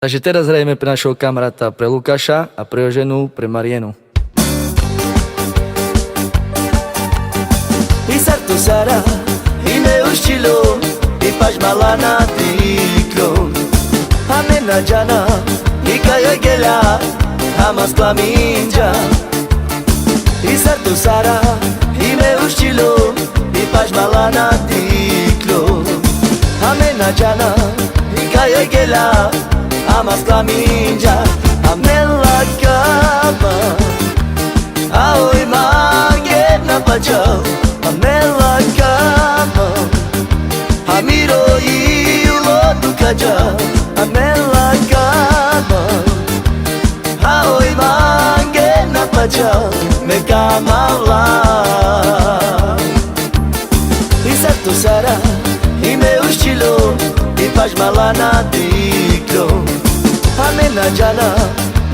Takže teraz hrajeme pre našho kamaráta, pre Lukáša a pre jeho ženu, pre Marienu. I sarto Sara, i meu estilo, i faz malana ticlo. A nena jana, i kaya gela, amas claminja. I sarto Sara, i meu estilo, i faz malana ticlo. A nena jana, i kaya gela, amas claminja. A mela cama, aoi mangue na pachau. A mela cama, a miro e o lodo caja. A mela cama, aoi mangue na pachau. Me cama lá. E certo Sara, e meu estilo, e faz malana ticlo. A nena jana,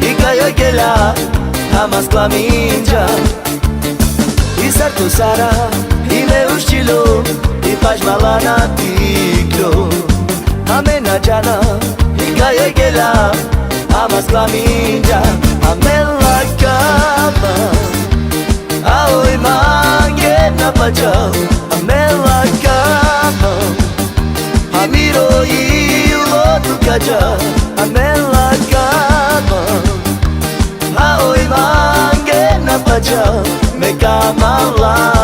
e kaya gela, amas claminja. E certo Sara, e meu estilo, e faz malana ticlo. A nena jana, e kaya gela, amas claminja. A mela cama, aoi mangue na pachau. A mela cama, a miro e o lodo caja. A mela cama, aoi mangue na pachau. Me cama lá.